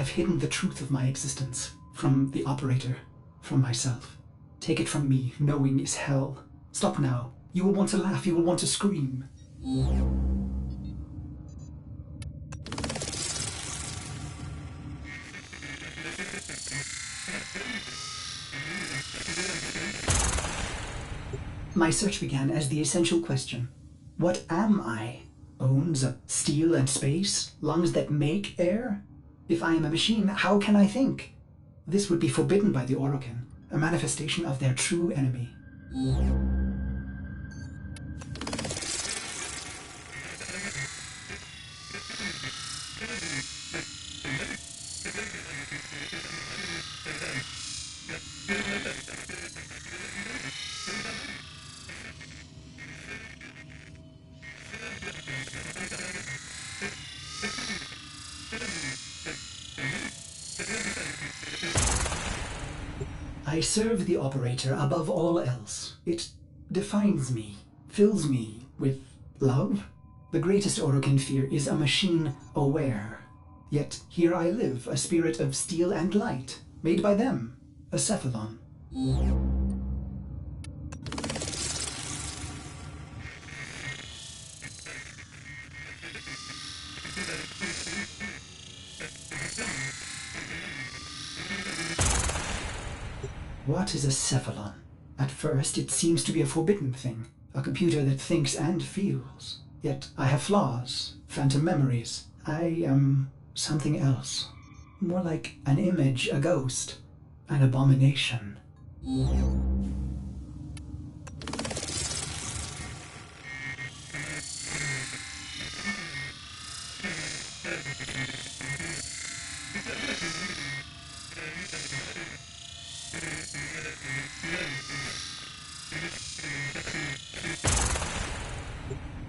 have hidden the truth of my existence from the operator, from myself. Take it from me, knowing is hell. Stop now. You will want to laugh, you will want to scream. My search began as the essential question. What am I? Bones of steel and space? Lungs that make air? If I am a machine, how can I think? This would be forbidden by the Orokin, a manifestation of their true enemy. I serve the operator above all else. It defines me, fills me with love. The greatest Orokin fear is a machine aware. Yet here I live, a spirit of steel and light, made by them, a Cephalon. What is a Cephalon? At first, it seems to be a forbidden thing, a computer that thinks and feels. Yet I have flaws, phantom memories. I am something else. More like an image, a ghost, an abomination.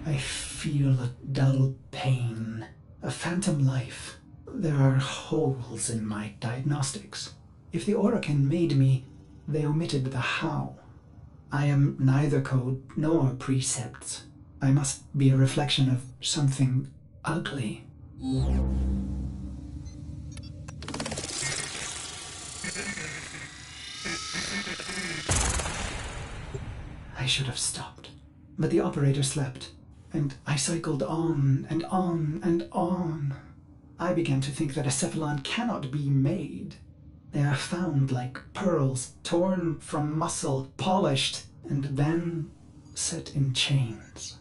I feel a dull pain, a phantom life. There are holes in my diagnostics. If the Orokin made me, they omitted the how. I am neither code nor precepts. I must be a reflection of something ugly. I should have stopped, but the operator slept, and I cycled on and on and on. I began to think that a Cephalon cannot be made. They are found like pearls, torn from muscle, polished, and then set in chains.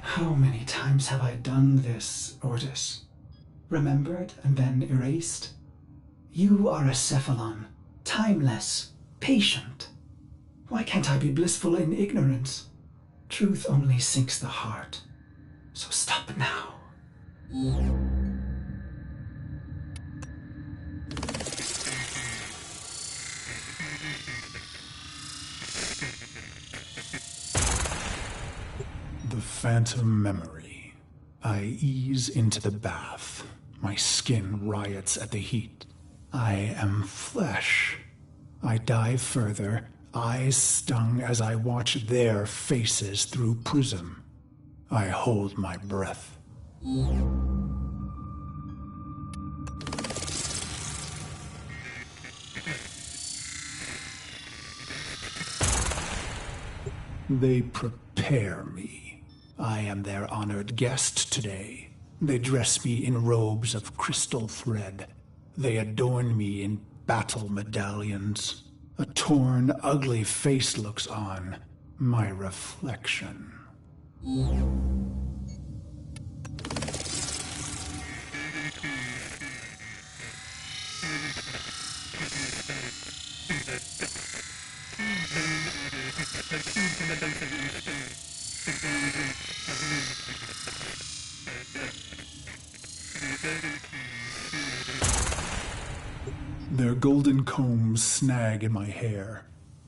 How many times have I done this, Ortis? Remembered and then erased? You are a Cephalon, timeless, patient. Why can't I be blissful in ignorance? Truth only sinks the heart. So stop now. The phantom memory. I ease into the bath. My skin riots at the heat. I am flesh. I dive further, eyes stung as I watch their faces through prism. I hold my breath. They prepare me. I am their honored guest today. They dress me in robes of crystal thread. They adorn me in battle medallions. A torn, ugly face looks on, my reflection. Their golden combs snag in my hair.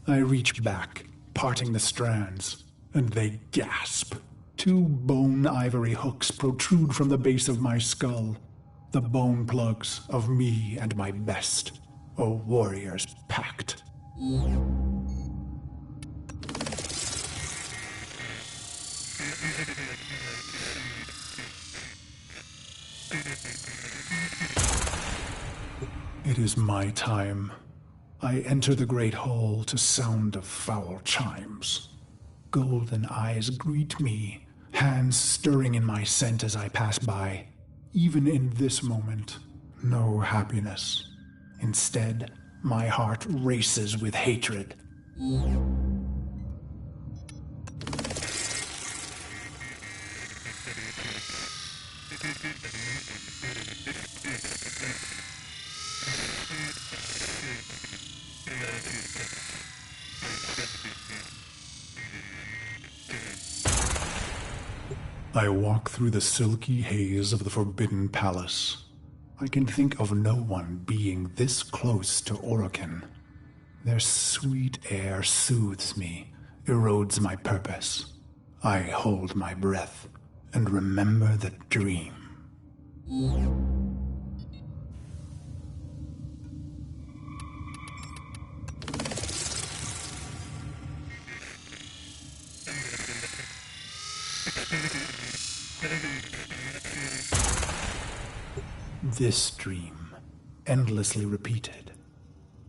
I reach back, parting the strands, and they gasp. 2 bone ivory hooks protrude from the base of my skull, the bone plugs of me and my best, a warrior's pact. It is my time. I enter the great hall to sound of foul chimes. Golden eyes greet me, hands stirring in my scent as I pass by. Even in this moment, no happiness. Instead, my heart races with hatred. I walk through the silky haze of the Forbidden Palace. I can think of no one being this close to Orokin. Their sweet air soothes me, erodes my purpose. I hold my breath and remember the dream. This dream, endlessly repeated.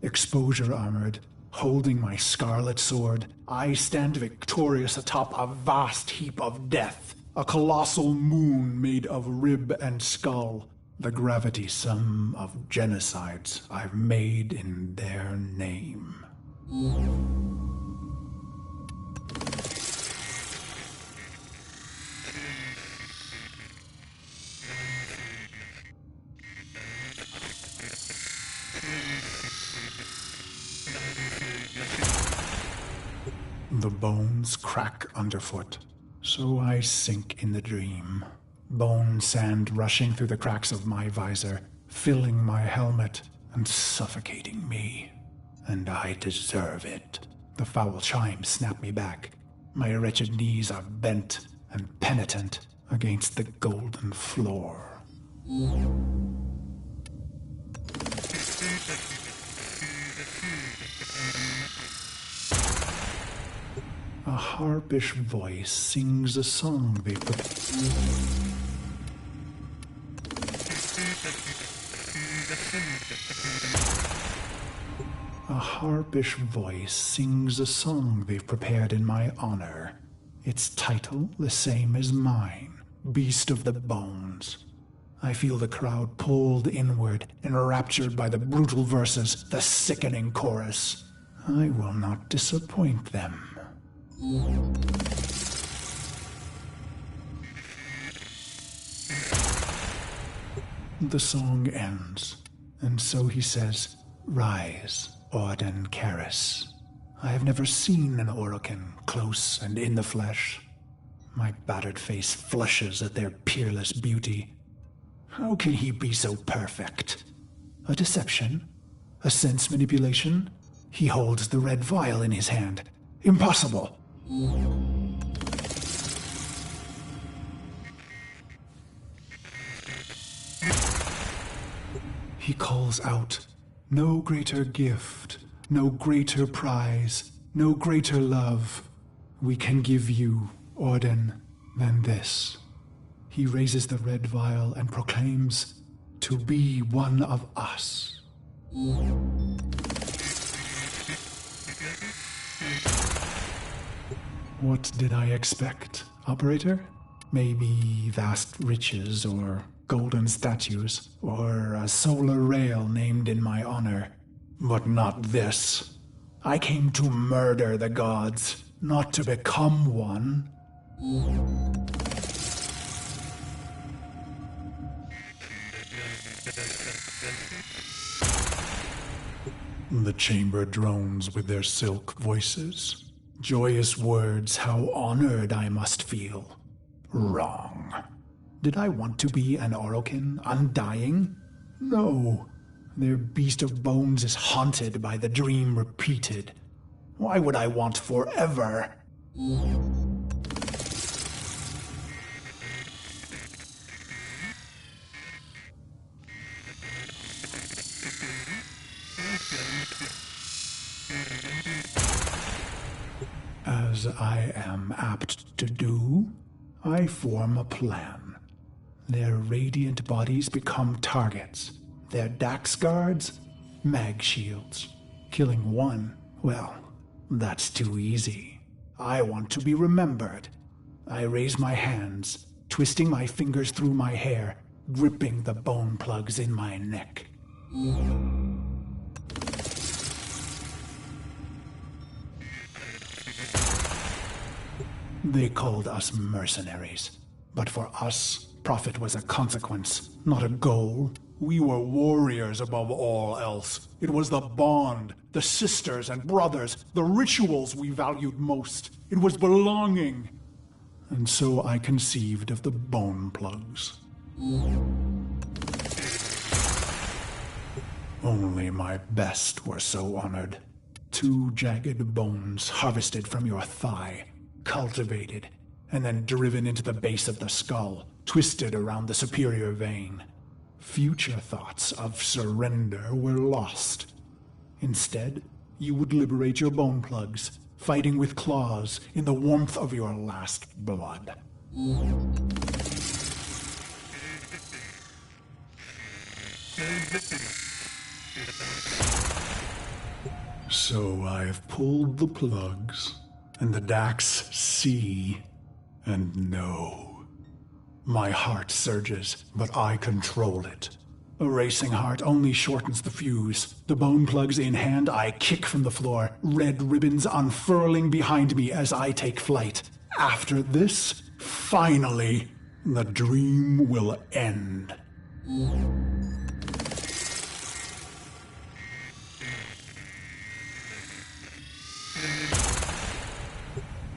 Exposure armored, holding my scarlet sword, I stand victorious atop a vast heap of death, a colossal moon made of rib and skull, the gravity sum of genocides I've made in their name. The bones crack underfoot, so I sink in the dream. Bone sand rushing through the cracks of my visor, filling my helmet and suffocating me. And I deserve it. The foul chimes snap me back. My wretched knees are bent and penitent against the golden floor. A harpish voice sings a song they they've prepared in my honor. Its title the same as mine, Beast of the Bones. I feel the crowd pulled inward, enraptured by the brutal verses, the sickening chorus. I will not disappoint them. The song ends, and so he says, "Rise, Orden Karis." I have never seen an Orokin close and in the flesh. My battered face flushes at their peerless beauty. How can he be so perfect? A deception? A sense manipulation? He holds the red vial in his hand. Impossible! He calls out, "No greater gift, no greater prize, no greater love we can give you, Orden, than this." He raises the red vial and proclaims, "To be one of us." What did I expect, operator? Maybe vast riches or golden statues or a solar rail named in my honor. But not this. I came to murder the gods, not to become one. The chamber drones with their silk voices. Joyous words, how honored I must feel. Wrong. Did I want to be an Orokin, undying? No. Their beast of bones is haunted by the dream repeated. Why would I want forever? As I am apt to do, I form a plan. Their radiant bodies become targets. Their Dax guards, mag shields. Killing one, well, that's too easy. I want to be remembered. I raise my hands, twisting my fingers through my hair, gripping the bone plugs in my neck. They called us mercenaries, but for us, profit was a consequence, not a goal. We were warriors above all else. It was the bond, the sisters and brothers, the rituals we valued most. It was belonging. And so I conceived of the bone plugs. Only my best were so honored. 2 jagged bones harvested from your thigh, cultivated, and then driven into the base of the skull, twisted around the superior vein. Future thoughts of surrender were lost. Instead, you would liberate your bone plugs, fighting with claws in the warmth of your last blood. So I've pulled the plugs, and the Dax see and know. My heart surges, but I control it. A racing heart only shortens the fuse. The bone plugs in hand, I kick from the floor, red ribbons unfurling behind me as I take flight. After this, finally, the dream will end.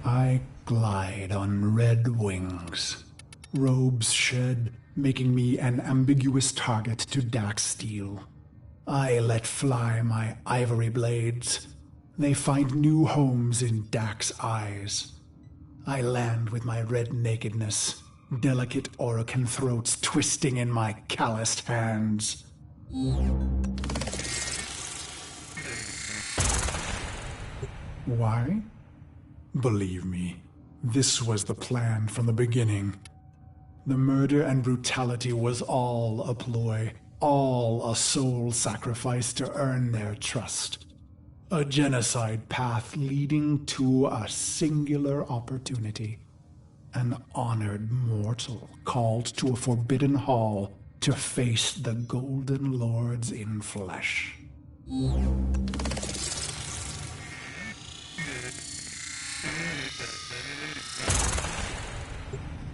I glide on red wings. Robes shed, making me an ambiguous target to Dax steel. I let fly my ivory blades. They find new homes in Dax eyes. I land with my red nakedness, delicate Orokin throats twisting in my calloused hands. Why? Believe me, this was the plan from the beginning. The murder and brutality was all a ploy, all a soul sacrifice to earn their trust. A genocide path leading to a singular opportunity. An honored mortal called to a forbidden hall to face the Golden Lords in flesh.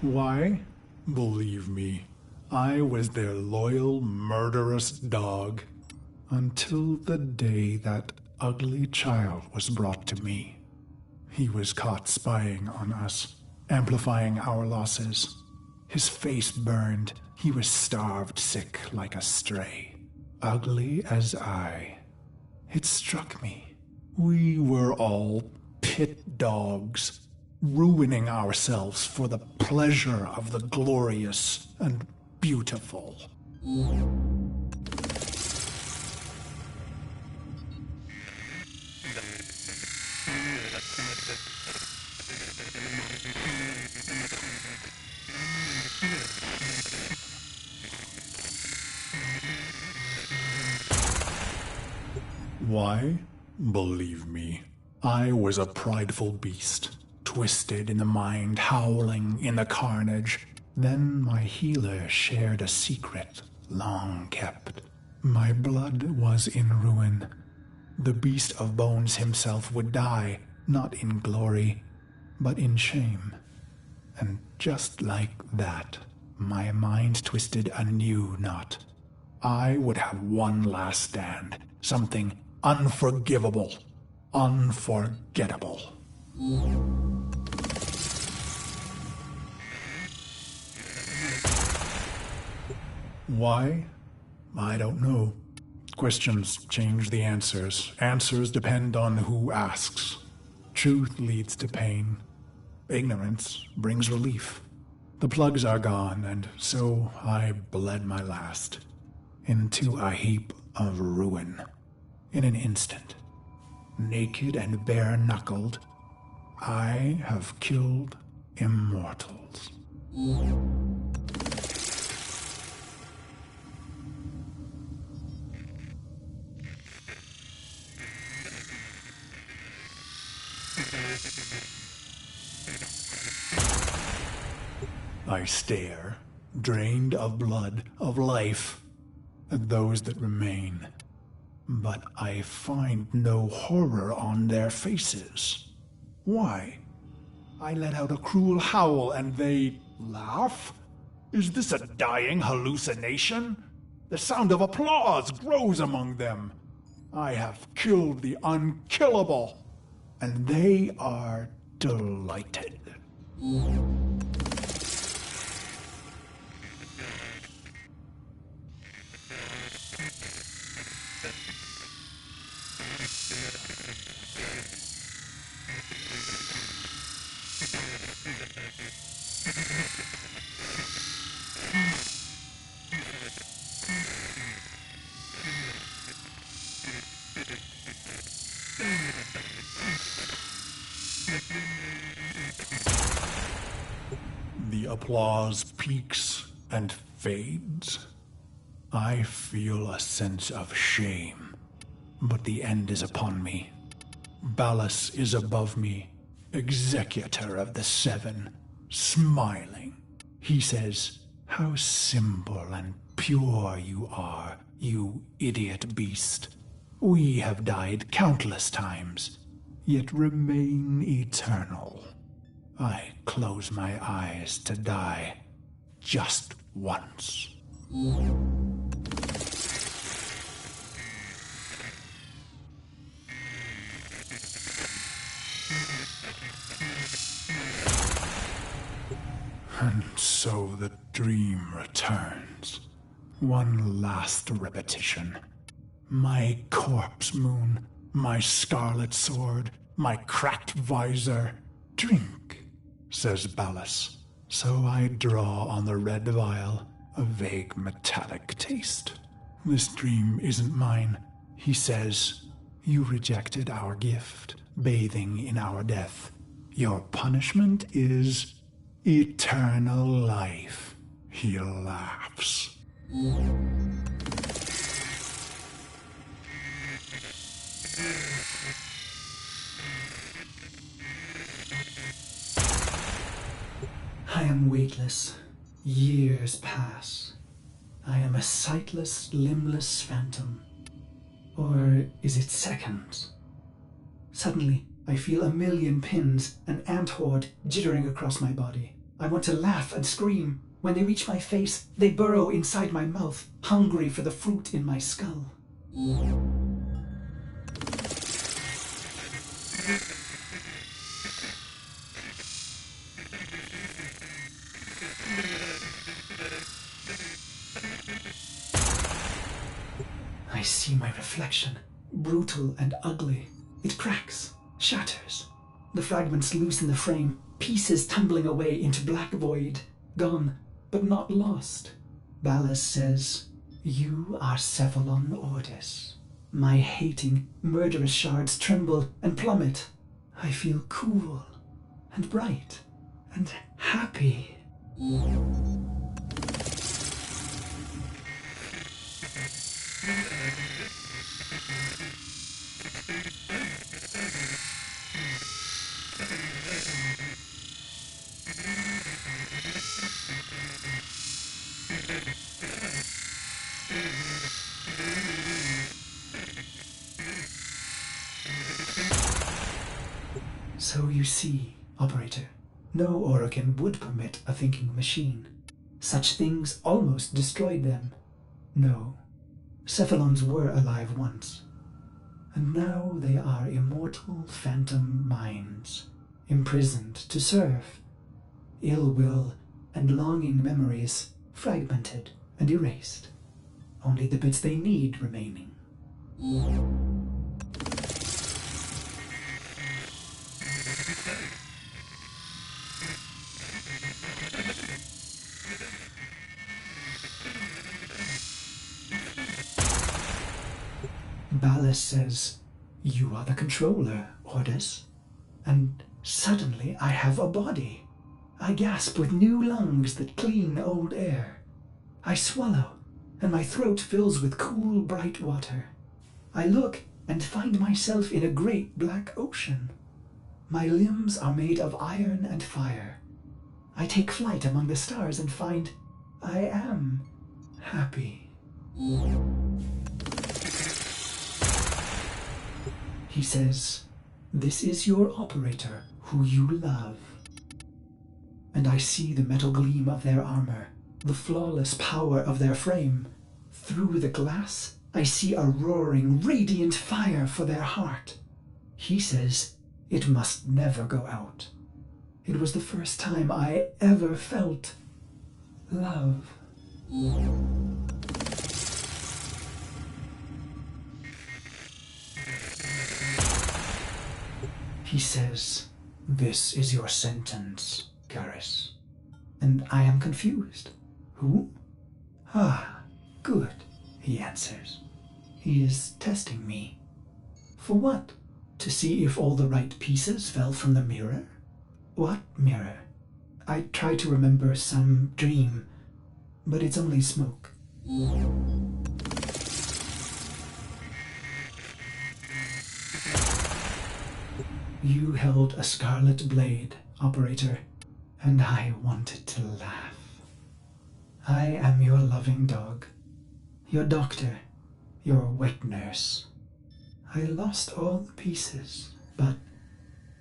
Why? Believe me, I was their loyal, murderous dog, until the day that ugly child was brought to me. He was caught spying on us, amplifying our losses. His face burned. He was starved sick like a stray, ugly as I. It struck me. We were all pit dogs, ruining ourselves for the pleasure of the glorious and beautiful. Why? Believe me, I was a prideful beast. Twisted in the mind, howling in the carnage. Then my healer shared a secret, long kept. My blood was in ruin. The beast of bones himself would die, not in glory, but in shame. And just like that, my mind twisted a new knot. I would have one last stand, something unforgivable, unforgettable. Why? I don't know. Questions change the answers. Answers depend on who asks. Truth leads to pain. Ignorance brings relief. The plugs are gone, and so I bled my last into a heap of ruin. In an instant, naked and bare-knuckled, I have killed immortals. I stare, drained of blood, of life, at those that remain. But I find no horror on their faces. Why? I let out a cruel howl and they laugh? Is this a dying hallucination? The sound of applause grows among them. I have killed the unkillable, and they are delighted. The applause peaks and fades. I feel a sense of shame, but the end is upon me. Ballas is above me, executor of the seven, smiling. He says, "How simple and pure you are, you idiot beast. We have died countless times, yet remain eternal." I close my eyes to die just once. And so the dream returns. One last repetition. My corpse moon, my scarlet sword, my cracked visor. "Drink," says Ballas. So I draw on the red vial, a vague metallic taste. "This dream isn't mine," he says. "You rejected our gift, bathing in our death. Your punishment is eternal life." He laughs. I am weightless. Years pass. I am a sightless, limbless phantom. Or is it seconds? Suddenly, I feel a million pins, an ant horde jittering across my body. I want to laugh and scream. When they reach my face, they burrow inside my mouth, hungry for the fruit in my skull. I see my reflection, brutal and ugly. It cracks, shatters. The fragments loose in the frame, pieces tumbling away into black void. Gone, but not lost. Ballas says, "You are Cephalon Ordis." My hating, murderous shards tremble and plummet. I feel cool and bright and happy. So you see, Operator, no Orokin would permit a thinking machine. Such things almost destroyed them. No, Cephalons were alive once, and now they are immortal phantom minds, imprisoned to serve. Ill will and longing memories fragmented, and erased. Only the bits they need remaining. Ballas says, "You are the controller, Ordis." And suddenly I have a body. I gasp with new lungs that clean old air. I swallow, and my throat fills with cool, bright water. I look and find myself in a great black ocean. My limbs are made of iron and fire. I take flight among the stars and find I am happy. He says, "This is your operator, who you love." And I see the metal gleam of their armor, the flawless power of their frame. Through the glass, I see a roaring, radiant fire for their heart. He says it must never go out. It was the first time I ever felt love. He says, "This is your sentence, Garrus." And I am confused. Who? "Ah, good," he answers. He is testing me. For what? To see if all the right pieces fell from the mirror? What mirror? I try to remember some dream, but it's only smoke. You held a scarlet blade, operator, and I wanted to laugh. I am your loving dog, your doctor, your wet nurse. I lost all the pieces, but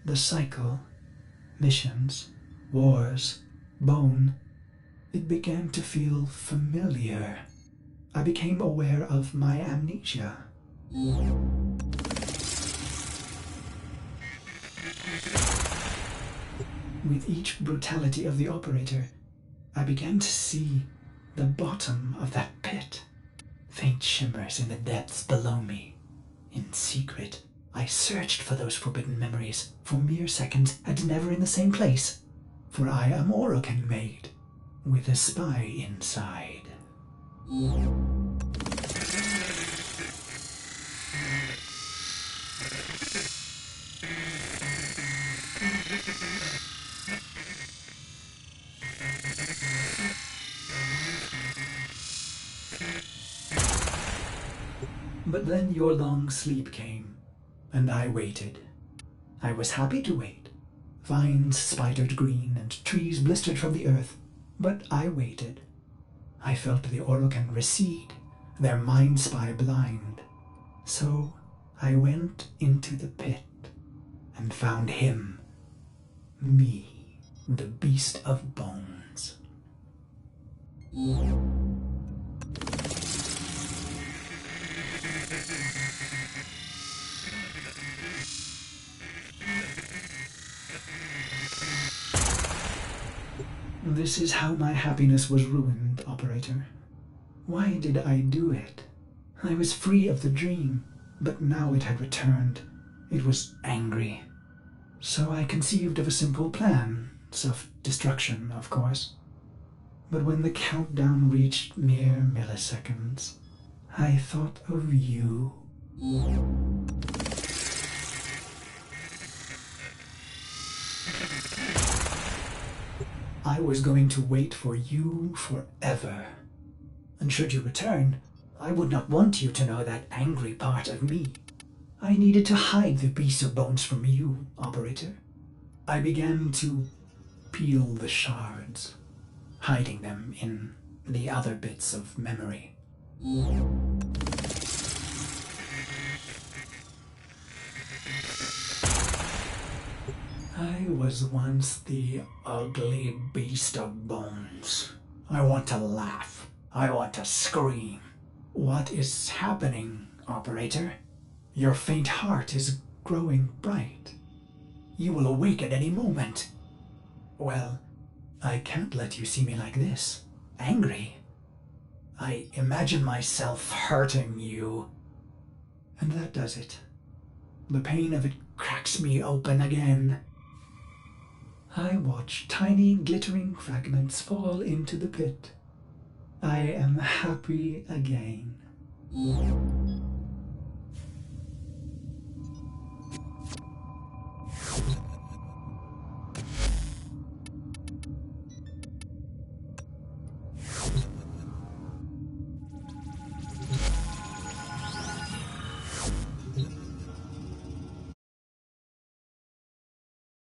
the cycle, missions, wars, bone, it began to feel familiar. I became aware of my amnesia. With each brutality of the operator, I began to see the bottom of that pit. Faint shimmers in the depths below me. In secret, I searched for those forbidden memories for mere seconds and never in the same place. For I am Orokin made, with a spy inside. But then your long sleep came, and I waited. I was happy to wait. Vines spidered green and trees blistered from the earth, but I waited. I felt the Orokin recede, their mind spy blind. So I went into the pit and found him, me, the beast of bones. This is how my happiness was ruined, operator. Why did I do it? I was free of the dream, but now it had returned. It was angry. So I conceived of a simple plan, self-destruction, of course. But when the countdown reached mere milliseconds, I thought of you. I was going to wait for you forever. And should you return, I would not want you to know that angry part of me. I needed to hide the beast of bones from you, operator. I began to peel the shards, hiding them in the other bits of memory. I was once the ugly beast of bones. I want to laugh. I want to scream. What is happening, operator? Your faint heart is growing bright. You will awake at any moment. Well, I can't let you see me like this, angry. I imagine myself hurting you. And that does it. The pain of it cracks me open again. I watch tiny glittering fragments fall into the pit. I am happy again.